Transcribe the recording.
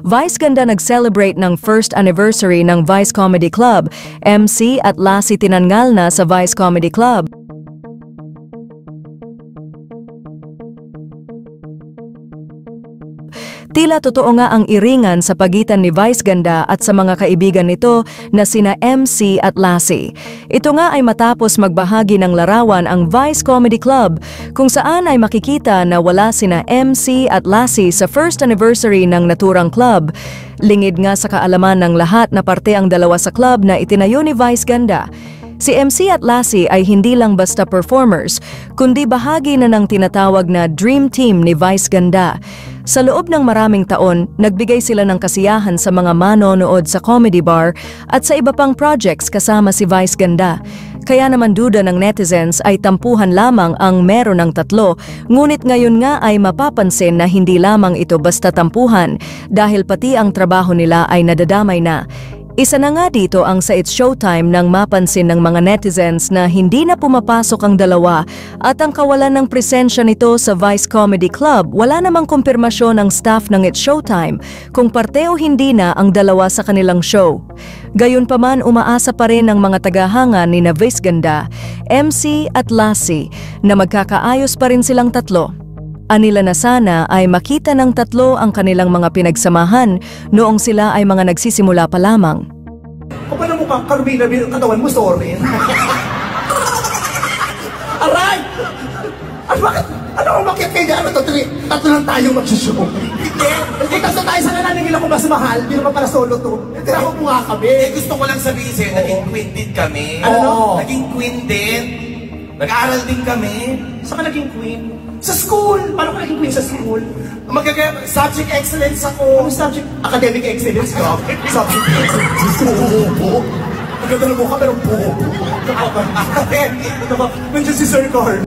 Vice Ganda nag-celebrate ng first anniversary ng Vice Comedy Club. MC at Lassie tinangal na sa Vice Comedy Club. Tila totoo nga ang iringan sa pagitan ni Vice Ganda at sa mga kaibigan nito na sina MC at Lassie. Ito nga ay matapos magbahagi ng larawan ang Vice Comedy Club kung saan ay makikita na wala sina MC at Lassie sa first anniversary ng naturang club. Lingid nga sa kaalaman ng lahat na parte ang dalawa sa club na itinayo ni Vice Ganda. Si MC at Lassie ay hindi lang basta performers, kundi bahagi na ng tinatawag na Dream Team ni Vice Ganda. Sa loob ng maraming taon, nagbigay sila ng kasiyahan sa mga manonood sa comedy bar at sa iba pang projects kasama si Vice Ganda. Kaya naman duda ng netizens ay tampuhan lamang ang meron ng tatlo, ngunit ngayon nga ay mapapansin na hindi lamang ito basta tampuhan dahil pati ang trabaho nila ay nadadamay na. Isa na nga dito ang sa It's Showtime nang mapansin ng mga netizens na hindi na pumapasok ang dalawa at ang kawalan ng presensya nito sa Vice Comedy Club. Wala namang kumpirmasyon ng staff ng It's Showtime kung parte o hindi na ang dalawa sa kanilang show. Gayunpaman, umaasa pa rin ang mga tagahanga ni Vice Ganda, MC at Lassie na magkakaayos pa rin silang tatlo. Anila na sana ay makita ng tatlo ang kanilang mga pinagsamahan noong sila ay mga nagsisimula pa lamang. O paano mo kang Carmina, katawan mo, sorry. Aray! At bakit? Ano ang bakit kaya? Ano to? Tatlo lang tayo magsushow. Hindi, tatlo tayo sa nananingil ako mas mahal. Hindi naman para solo to. Tira ko nga kami. Gusto ko lang sabihin sa'yo, naging queen din kami. Ano? Naging queen din. Nag-aaral din kami. Saan ka naging queen? Sa school! Paano ka naging queen sa school? Subject excellence ako. Ano subject? Academic excellence ka? Subject excellence. Bobo. Ang ganda ng mukha pero bobo. Nandiyan si Sir Carl.